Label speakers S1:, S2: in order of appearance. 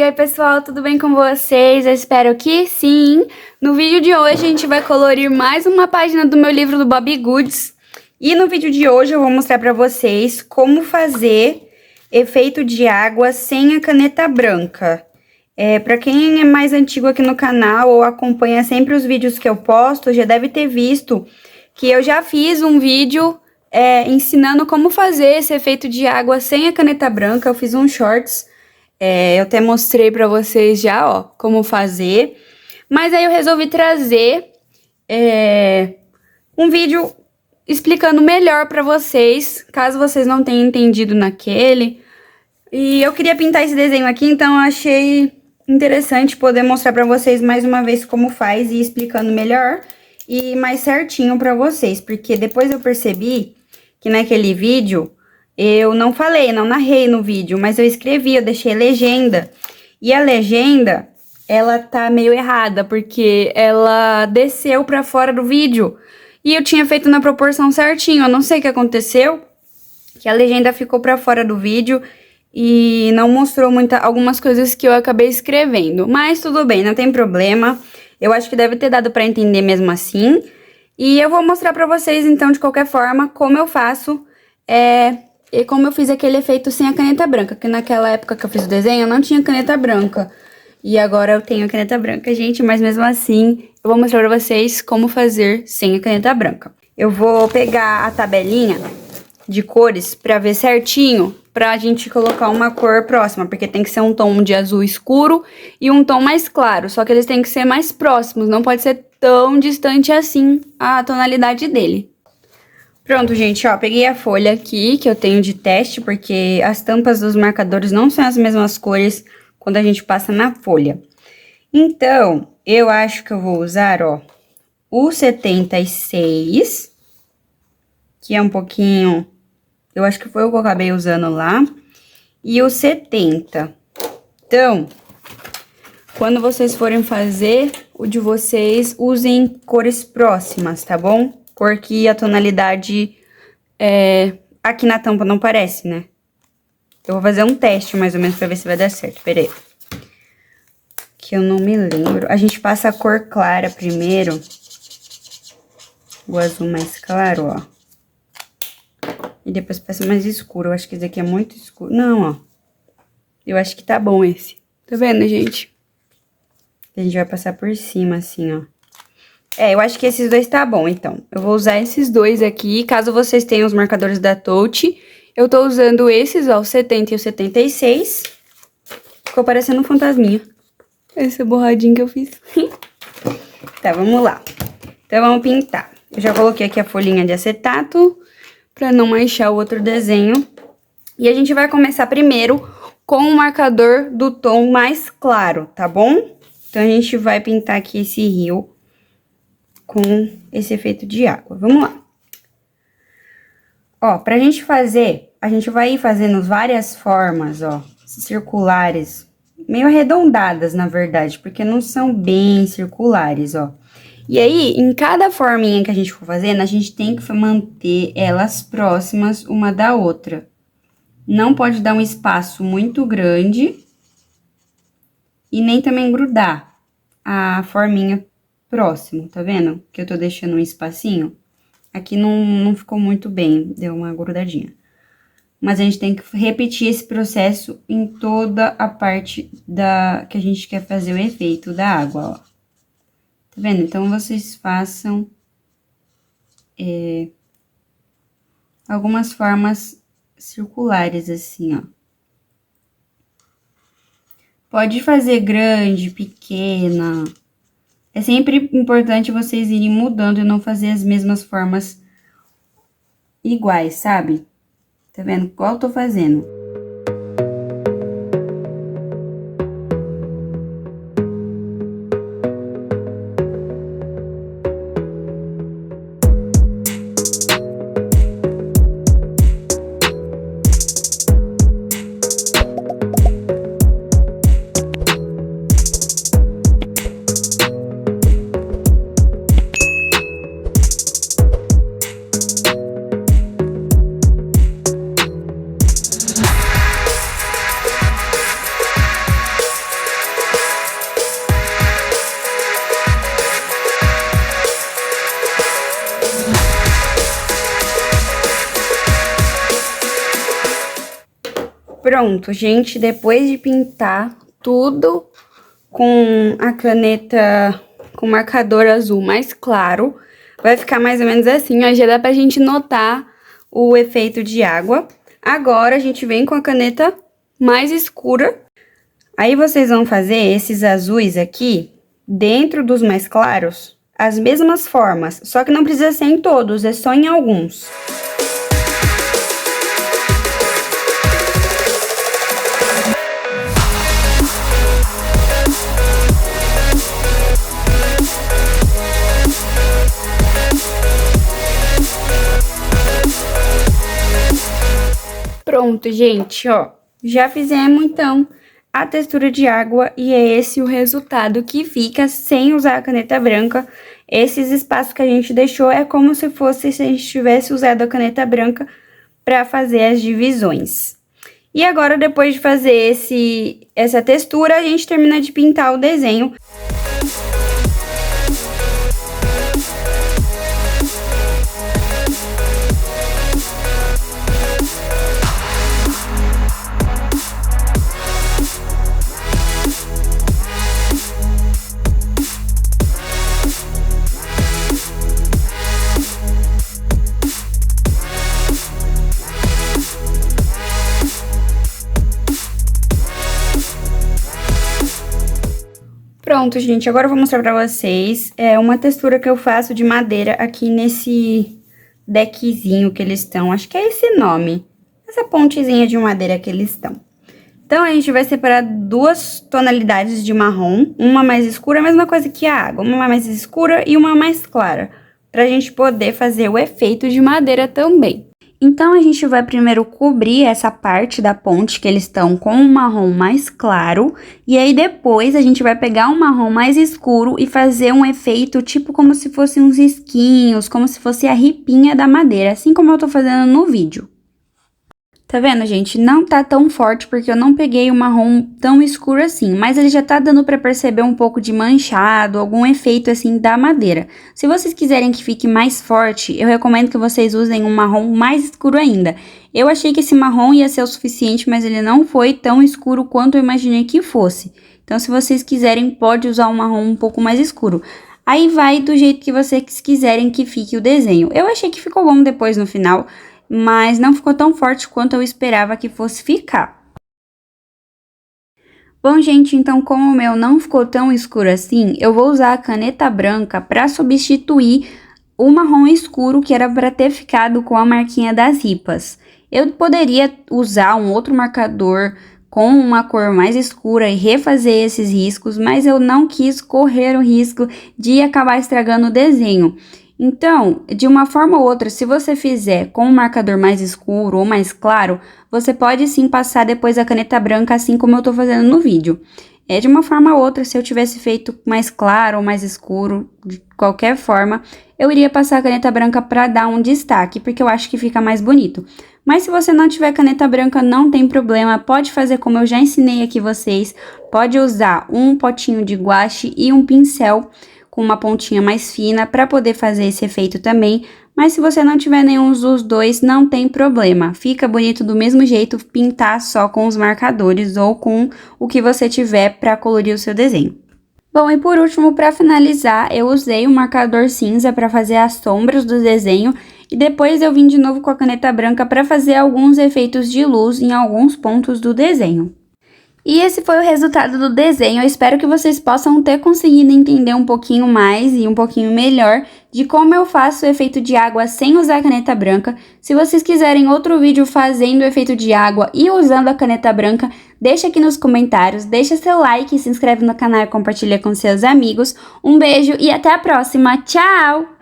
S1: Oi pessoal, tudo bem com vocês? Eu espero que sim! No vídeo de hoje a gente vai colorir mais uma página do meu livro do Bobbie Goods. E no vídeo de hoje eu vou mostrar pra vocês como fazer efeito de água sem a caneta branca. Pra quem é mais antigo aqui no canal ou acompanha sempre os vídeos que eu posto, já deve ter visto que eu já fiz um vídeo ensinando como fazer esse efeito de água sem a caneta branca. Eu fiz um shorts. Eu até mostrei pra vocês já, ó, como fazer. Mas aí eu resolvi trazer um vídeo explicando melhor pra vocês, caso vocês não tenham entendido naquele. E eu queria pintar esse desenho aqui, então eu achei interessante poder mostrar pra vocês mais uma vez como faz e explicando melhor e mais certinho pra vocês. Porque depois eu percebi que naquele vídeo eu não falei, não narrei no vídeo, mas eu escrevi, eu deixei legenda. E a legenda, ela tá meio errada, porque ela desceu pra fora do vídeo. E eu tinha feito na proporção certinho, eu não sei o que aconteceu, que a legenda ficou pra fora do vídeo e não mostrou algumas coisas que eu acabei escrevendo. Mas tudo bem, não tem problema. Eu acho que deve ter dado pra entender mesmo assim. E eu vou mostrar pra vocês, então, de qualquer forma, como eu faço e como eu fiz aquele efeito sem a caneta branca, que naquela época que eu fiz o desenho, eu não tinha caneta branca. E agora eu tenho a caneta branca, gente, mas mesmo assim, eu vou mostrar pra vocês como fazer sem a caneta branca. Eu vou pegar a tabelinha de cores pra ver certinho, pra gente colocar uma cor próxima, porque tem que ser um tom de azul escuro e um tom mais claro, só que eles têm que ser mais próximos, não pode ser tão distante assim a tonalidade dele. Pronto, gente, ó, peguei a folha aqui, que eu tenho de teste, porque as tampas dos marcadores não são as mesmas cores quando a gente passa na folha. Então, eu acho que eu vou usar, ó, o 76, que é um pouquinho, eu acho que foi o que eu acabei usando lá, e o 70. Então, quando vocês forem fazer o de vocês, usem cores próximas, tá bom? Porque a tonalidade aqui na tampa não parece, né? Eu vou fazer um teste mais ou menos pra ver se vai dar certo. Pera aí. Que eu não me lembro. A gente passa a cor clara primeiro. O azul mais claro, ó. E depois passa mais escuro. Eu acho que esse aqui é muito escuro. Não, ó. Eu acho que tá bom esse. Tá vendo, gente? A gente vai passar por cima, assim, ó. Eu acho que esses dois tá bom, então. Eu vou usar esses dois aqui. Caso vocês tenham os marcadores da Touch, eu tô usando esses, ó, o 70 e o 76. Ficou parecendo um fantasminha. Esse borradinho que eu fiz. Tá, vamos lá. Então, vamos pintar. Eu já coloquei aqui a folhinha de acetato, pra não manchar o outro desenho. E a gente vai começar primeiro com o marcador do tom mais claro, tá bom? Então, a gente vai pintar aqui esse rio com esse efeito de água. Vamos lá. Ó, pra gente fazer, a gente vai ir fazendo várias formas, ó, circulares, meio arredondadas, na verdade, porque não são bem circulares, ó. E aí, em cada forminha que a gente for fazendo, a gente tem que manter elas próximas uma da outra. Não pode dar um espaço muito grande e nem também grudar a forminha próximo, tá vendo? Que eu tô deixando um espacinho. Aqui não ficou muito bem, deu uma grudadinha. Mas a gente tem que repetir esse processo em toda a parte que a gente quer fazer o efeito da água, ó. Tá vendo? Então, vocês façam algumas formas circulares, assim, ó. Pode fazer grande, pequena. É sempre importante vocês irem mudando e não fazer as mesmas formas iguais, sabe? Tá vendo? Igual eu tô fazendo. Pronto, gente, depois de pintar tudo com a caneta com marcador azul mais claro, vai ficar mais ou menos assim, ó, já dá pra gente notar o efeito de água. Agora, a gente vem com a caneta mais escura. Aí, vocês vão fazer esses azuis aqui, dentro dos mais claros, as mesmas formas, só que não precisa ser em todos, é só em alguns. Pronto, gente, ó, já fizemos, então, a textura de água e é esse o resultado que fica sem usar a caneta branca. Esses espaços que a gente deixou é como se fosse se a gente tivesse usado a caneta branca para fazer as divisões. E agora, depois de fazer essa textura, a gente termina de pintar o desenho. Pronto, gente, agora eu vou mostrar pra vocês uma textura que eu faço de madeira aqui nesse deckzinho que eles estão. Acho que é esse nome, essa pontezinha de madeira que eles estão. Então, a gente vai separar duas tonalidades de marrom, uma mais escura, a mesma coisa que a água, uma mais escura e uma mais clara, pra gente poder fazer o efeito de madeira também. Então, a gente vai primeiro cobrir essa parte da ponte que eles estão com um marrom mais claro. E aí, depois, a gente vai pegar um marrom mais escuro e fazer um efeito tipo como se fossem uns risquinhos, como se fosse a ripinha da madeira, assim como eu tô fazendo no vídeo. Tá vendo, gente? Não tá tão forte porque eu não peguei o marrom tão escuro assim, mas ele já tá dando pra perceber um pouco de manchado, algum efeito assim da madeira. Se vocês quiserem que fique mais forte, eu recomendo que vocês usem um marrom mais escuro ainda. Eu achei que esse marrom ia ser o suficiente, mas ele não foi tão escuro quanto eu imaginei que fosse. Então, se vocês quiserem, pode usar um marrom um pouco mais escuro. Aí vai do jeito que vocês quiserem que fique o desenho. Eu achei que ficou bom depois no final, mas não ficou tão forte quanto eu esperava que fosse ficar. Bom, gente, então como o meu não ficou tão escuro assim, eu vou usar a caneta branca para substituir o marrom escuro que era para ter ficado com a marquinha das ripas. Eu poderia usar um outro marcador com uma cor mais escura e refazer esses riscos, mas eu não quis correr o risco de acabar estragando o desenho. Então, de uma forma ou outra, se você fizer com um marcador mais escuro ou mais claro, você pode sim passar depois a caneta branca, assim como eu tô fazendo no vídeo. De uma forma ou outra, se eu tivesse feito mais claro ou mais escuro, de qualquer forma, eu iria passar a caneta branca para dar um destaque, porque eu acho que fica mais bonito. Mas se você não tiver caneta branca, não tem problema, pode fazer como eu já ensinei aqui vocês, pode usar um potinho de guache e um pincel com uma pontinha mais fina para poder fazer esse efeito também, mas se você não tiver nenhum dos dois, não tem problema, fica bonito do mesmo jeito pintar só com os marcadores ou com o que você tiver para colorir o seu desenho. Bom, e por último, para finalizar, eu usei um marcador cinza para fazer as sombras do desenho e depois eu vim de novo com a caneta branca para fazer alguns efeitos de luz em alguns pontos do desenho. E esse foi o resultado do desenho. Eu espero que vocês possam ter conseguido entender um pouquinho mais e um pouquinho melhor de como eu faço o efeito de água sem usar a caneta branca. Se vocês quiserem outro vídeo fazendo o efeito de água e usando a caneta branca, deixa aqui nos comentários, deixa seu like, se inscreve no canal e compartilha com seus amigos. Um beijo e até a próxima. Tchau!